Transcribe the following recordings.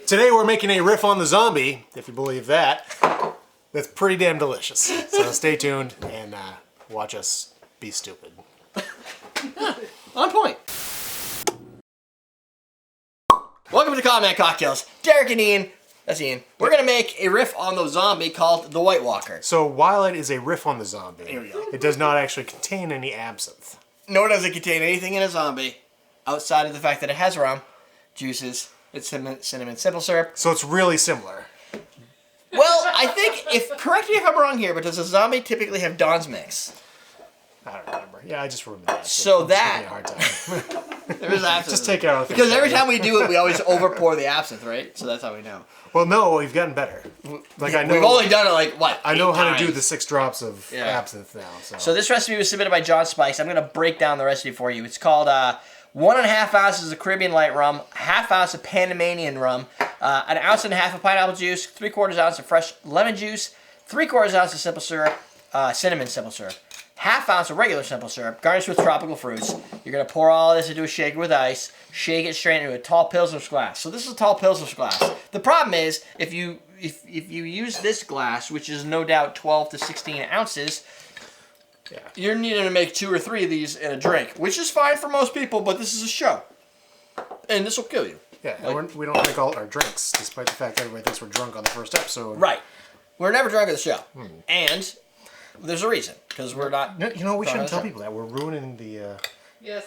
Today we're making a riff on the zombie, if you believe that. That's pretty damn delicious. So stay tuned and watch us be stupid. On point. Welcome to Comment Cocktails. Derek and Ian, that's Ian. We're going to make a riff on the zombie called the White Walker. So while it is a riff on the zombie, Here we go. it does not actually contain any absinthe. Nor does it contain anything in a zombie outside of the fact that it has rum, juices, it's cinnamon simple syrup. So it's really similar. Well, I think, correct me if I'm wrong here, but does a zombie typically have Dawn's Mix? I don't remember. Yeah, I just remember that. So that... Just give me a hard time. There is absinthe. Just take it out of the Because every time we do it, we always over pour the absinthe, right? So that's how we know. Well, no, we've gotten better. Like I know, we've only done it like, what, I know 8 how to do times? the 6 drops of absinthe now. So this recipe was submitted by John Spice. I'm going to break down the recipe for you. It's called 1.5 ounces of Caribbean light rum, 1/2 ounce of Panamanian rum, 1.5 ounces of pineapple juice, 3/4 ounce of fresh lemon juice, 3/4 ounce of simple syrup, cinnamon simple syrup, 1/2 ounce of regular simple syrup, garnished with tropical fruits. You're going to pour all this into a shaker with ice, shake it straight into a tall Pilsner's glass. So this is a tall Pilsner's glass. The problem is, if you use this glass, which is no doubt 12 to 16 ounces, you're needing to make 2 or 3 of these in a drink, which is fine for most people, but this is a show. And this will kill you. Yeah, we don't drink all our drinks, despite the fact that everybody thinks we're drunk on the first episode. Right. We're never drunk at the show. And there's a reason, because we're not... No, you know, we shouldn't tell people that. We're ruining the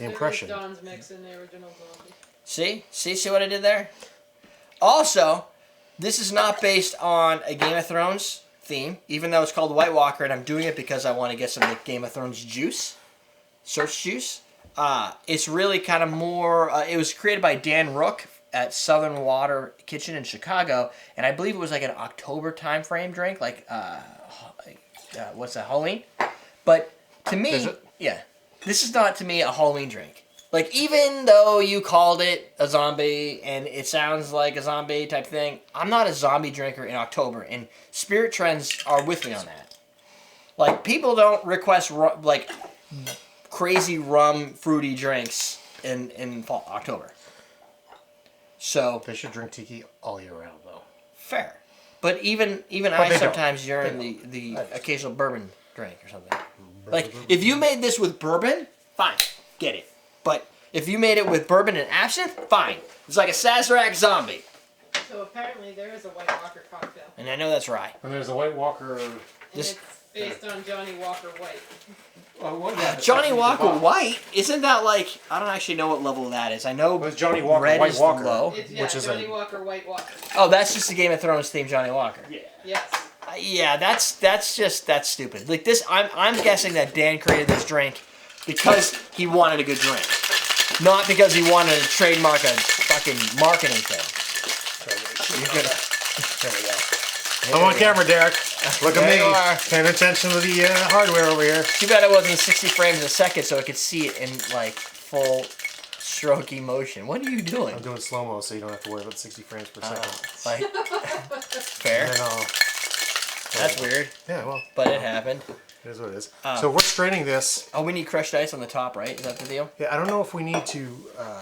impression. Yes, Dawn's Mix in the original zombie. See? See what I did there? Also, this is not based on a Game of Thrones theme, even though it's called White Walker, and I'm doing it because I want to get some Game of Thrones juice, search juice. It's really kind of more, it was created by Dan Rook at Southern Water Kitchen in Chicago, and I believe it was like an October time frame drink, like, what's that, Halloween? But to me, this is not to me a Halloween drink. Like, even though you called it a zombie and it sounds like a zombie type thing, I'm not a zombie drinker in October, and Spirit Trends are with me on that. Like, people don't request, like, crazy rum, fruity drinks in fall, October. So... They should drink Tiki all year round, though. Fair. But even I sometimes yearn the occasional bourbon drink or something. Like, if you made this with bourbon, fine, get it. But if you made it with bourbon and absinthe, fine. It's like a Sazerac zombie. So apparently there is a White Walker cocktail. And I know that's right. And there's a White Walker... And it's based on Johnny Walker White. Johnny Walker White? Isn't that like... I don't actually know what level that is. I know it's Johnny Walker red White is Walker, low. Which is Johnny Walker White Walker. Oh, that's just the Game of Thrones theme Johnny Walker. Yeah. Yes. Yeah, that's stupid. Like this, I'm guessing that Dan created this drink because he wanted a good drink, not because he wanted to trademark a fucking marketing thing. You're gonna. There we go. I'm on camera, Derek. Look at me. You are. Paying attention to the hardware over here. Too bad it wasn't 60 frames a second, so I could see it in like full strokey motion. What are you doing? I'm doing slow-mo, so you don't have to worry about 60 frames per second. Like, fair. And then That's weird. Yeah, well. But it happened. It is what it is. So we're straining this. Oh, we need crushed ice on the top, right? Is that the deal? Yeah, I don't know if we need to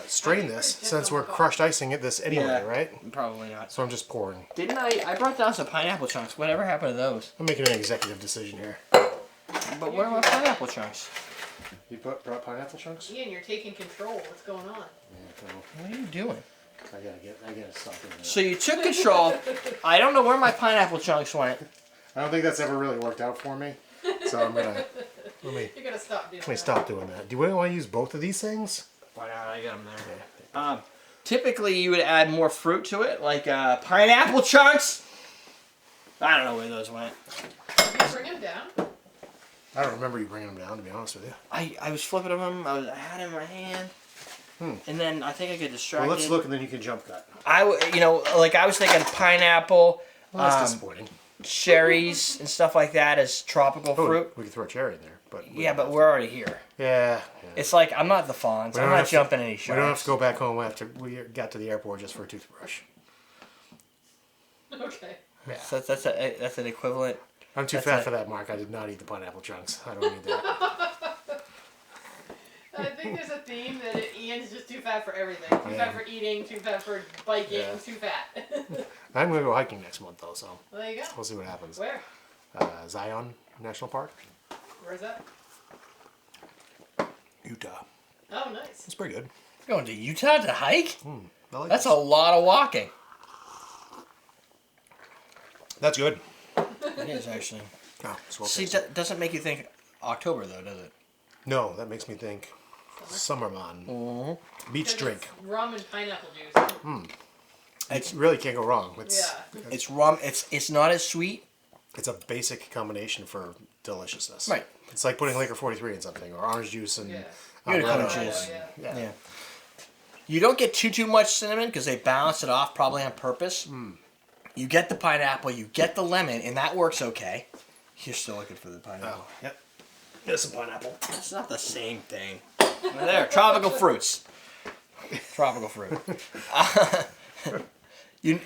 strain this since we're crushed icing it this anyway, right? Probably not. So I'm just pouring. Didn't I brought down some pineapple chunks. Whatever happened to those? I'm making an executive decision here. But what about pineapple chunks? You brought pineapple chunks? Ian, you're taking control. What's going on? Yeah, What are you doing? I gotta stop doing that. So you took control. I don't know where my pineapple chunks went. I don't think that's ever really worked out for me. So I'm gonna You're gonna stop doing that. stop doing that. Do we want to use both of these things? Why not? I got them there. Typically you would add more fruit to it, like pineapple chunks. I don't know where those went. Did you bring them down? I don't remember you bringing them down, to be honest with you. I was flipping them. I had them in my hand. And then I think I get distracted. Well, let's look and then you can jump cut. I was thinking pineapple. Well, that's disappointing. Cherries and stuff like that as tropical fruit. We could throw a cherry in there, but but we're already here. Yeah. It's like I'm not the Fonz. I'm not jumping any sharks. We don't have to go back home after we got to the airport just for a toothbrush. Okay. Yeah. So that's an equivalent. I'm too fat for that, Mark. I did not eat the pineapple chunks. I don't need that. I think there's a theme that Ian's just too fat for everything. Too fat for eating, too fat for biking, too fat. I'm gonna go hiking next month though, so Well, there you go. we'll see what happens. Where? Zion National Park, Where's that? Utah. Oh, nice. It's pretty good. Going to Utah to hike? I like That's this. a lot of walking. That's good. It is actually. Oh, it's well See, tasted. that doesn't make you think October though, does it? No, that makes me think Summerman. Mm-hmm. Beach drink. It's rum and pineapple juice. It really can't go wrong. It's Yeah. It's rum. It's not as sweet. it's a basic combination for deliciousness. Right. It's like putting liquor 43 in something, or orange juice and Yeah. You gotta lemon cut juice. juice. Yeah. Yeah. You don't get too much cinnamon because they balance it off probably on purpose. You get the pineapple, you get the lemon, and that works okay. You're still looking for the pineapple. Oh, yep. Get some pineapple. It's not the same thing. There, tropical fruits. Tropical fruit.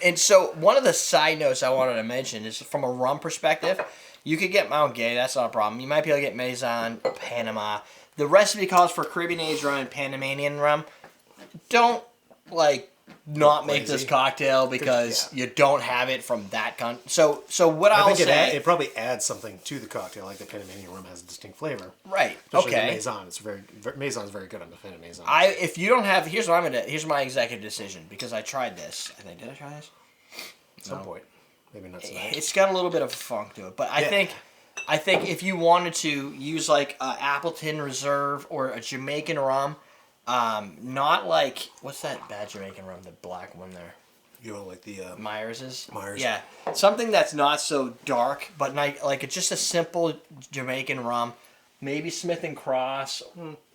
And so one of the side notes I wanted to mention is from a rum perspective, you could get Mount Gay, that's not a problem. You might be able to get Maison, Panama. The recipe calls for Caribbean aged rum and Panamanian rum. Don't not make this Crazy. cocktail because Yeah. you don't have it from that So what I I'll think say, it probably adds something to the cocktail, like the Panamanian rum has a distinct flavor. right? Especially the Okay. Maison. It's Maison's very good on the Fan Maison. If you don't have, here's my executive decision because I tried this. I think did I try this? At some point, maybe not tonight. It's got a little bit of a funk to it, but I Yeah. think if you wanted to use like Appleton Reserve or a Jamaican rum, not like what's that bad Jamaican rum, the black one there, You know, like the Myers's. Myers. Yeah, something that's not so dark, but like it's just a simple Jamaican rum. Maybe Smith and Cross.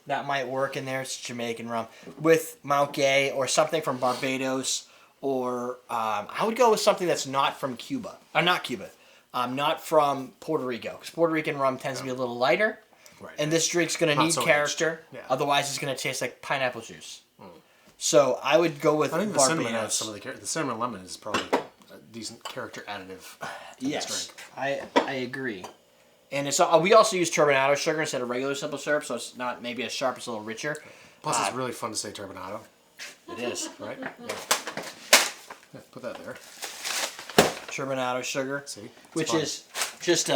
That might work in there. It's Jamaican rum with Mount Gay or something from Barbados. Or I would go with something that's not from Cuba. Not Cuba. Not from Puerto Rico. Because Puerto Rican rum tends to be a little lighter. Right. And this drink's going to Not need so character. aged. Yeah. Otherwise, it's going to taste like pineapple juice. So I would go with I think the cinnamon adds Barbados. some of the cinnamon lemon is probably a decent character additive. To Yes, This drink. I agree. And it's we also use turbinado sugar instead of regular simple syrup, so it's not maybe as sharp, it's a little richer. Plus, it's really fun to say turbinado, It is. right? Yeah, put that there. Turbinado sugar, See, It's which fun. is just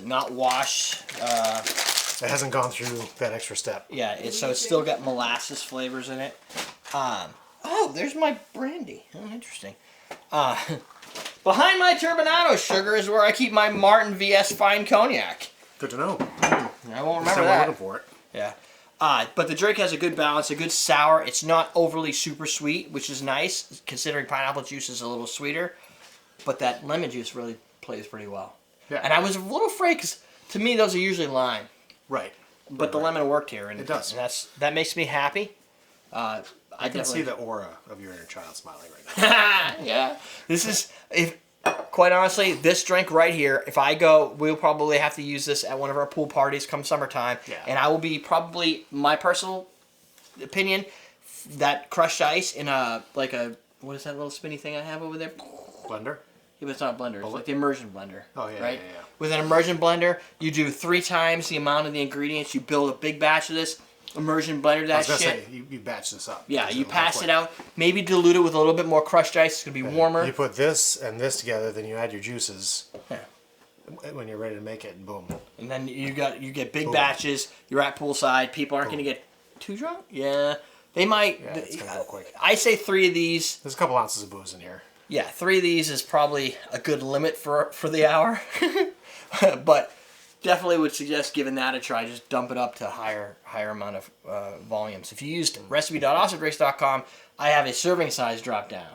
not washed. It hasn't gone through that extra step. Yeah, so it's still got molasses flavors in it. Oh, there's my brandy. Oh, interesting. Behind my turbinado sugar is where I keep my Martin VS Fine Cognac. Good to know. I won't Next remember time we're that. looking for it. Yeah. But the drink has a good balance, a good sour. It's not overly super sweet, which is nice, considering pineapple juice is a little sweeter. But that lemon juice really plays pretty well. Yeah. And I was a little afraid, because to me, those are usually lime. Right. But the lemon worked here, and It does. And that makes me happy. I can see the aura of your inner child smiling right now. Yeah. This is quite honestly, this drink right here. If I go, we'll probably have to use this at one of our pool parties come summertime. Yeah. And I will be probably, my personal opinion, that crushed ice in what is that little spinny thing I have over there? Blender. Yeah, but it's not a blender. It's like the immersion blender. Oh, yeah, right? yeah. With an immersion blender, you do 3 times the amount of the ingredients. You build a big batch of this. Immersion blender I that was gonna shit. say you batch this up. Yeah, because you it'll pass work it out. Maybe dilute it with a little bit more crushed ice. It's gonna be warmer. You put this and this together, then you add your juices. Yeah. When you're ready to make it, and boom. And then you get big Boom. batches. You're at poolside. People aren't Boom. gonna get too drunk. Yeah, they might. Yeah, it's gonna go quick. I say 3 of these. There's a couple ounces of booze in here. Yeah, 3 of these is probably a good limit for the hour. But definitely would suggest giving that a try. Just dump it up to higher amount of volumes. If you used recipe.awesomegrace.com, I have a serving size drop down.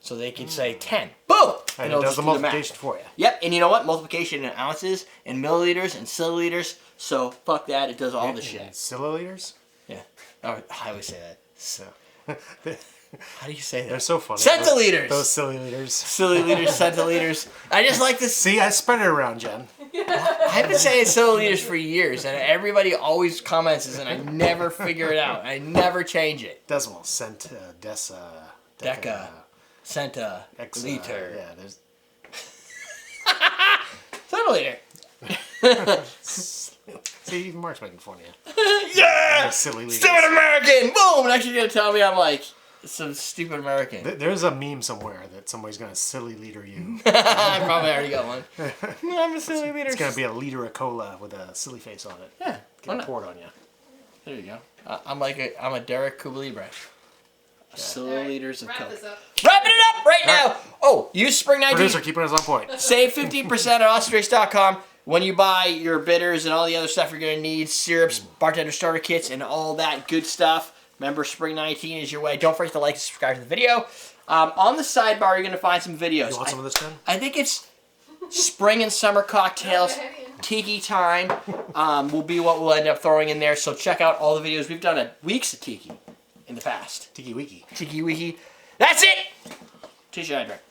So they can say 10. Boom! And it'll it does just the do math. multiplication for you. Yep, and you know what? Multiplication in ounces, and milliliters, and centiliters. So fuck that, it does all the shit. Milliliters? Yeah. Oh, I always say that. So How do you say that? they're so funny. Centiliters! Those silly liters. Milliliters, centiliters. I just like this. See, I spread it around, Jen. I've been saying centiliters for years, and everybody always comments this, and I never figure it out. I never change it. Decimal, cent, Deca, centa, Exa, liter, Yeah, there's. centiliter. See, even Mark's making fun of you. Yeah! Silly liters. Stupid American! Boom! And actually gonna tell me I'm like some stupid American. There's a meme somewhere that somebody's gonna silly liter you. I probably already got one. I'm a silly leader. It's gonna be a liter of cola with a silly face on it. Yeah. Get it poured on you. There you go. I'm a Derek Kublibre. Silly liters of Wrap Coke. this up. Wrapping it up right now. Oh, use Spring 19. Producer keeping us on point. Save 15% at ostrace.com when you buy your bitters and all the other stuff you're going to need, syrups, bartender starter kits, and all that good stuff. Remember, Spring 19 is your way. Don't forget to like and subscribe to the video. On the sidebar, you're going to find some videos. You want some of this, Ben? I think it's spring and summer cocktails. Tiki time will be what we'll end up throwing in there. So check out all the videos. We've done weeks of Tiki in the past. Tiki Wiki. Tiki Wiki. That's it! Teach you how to drink.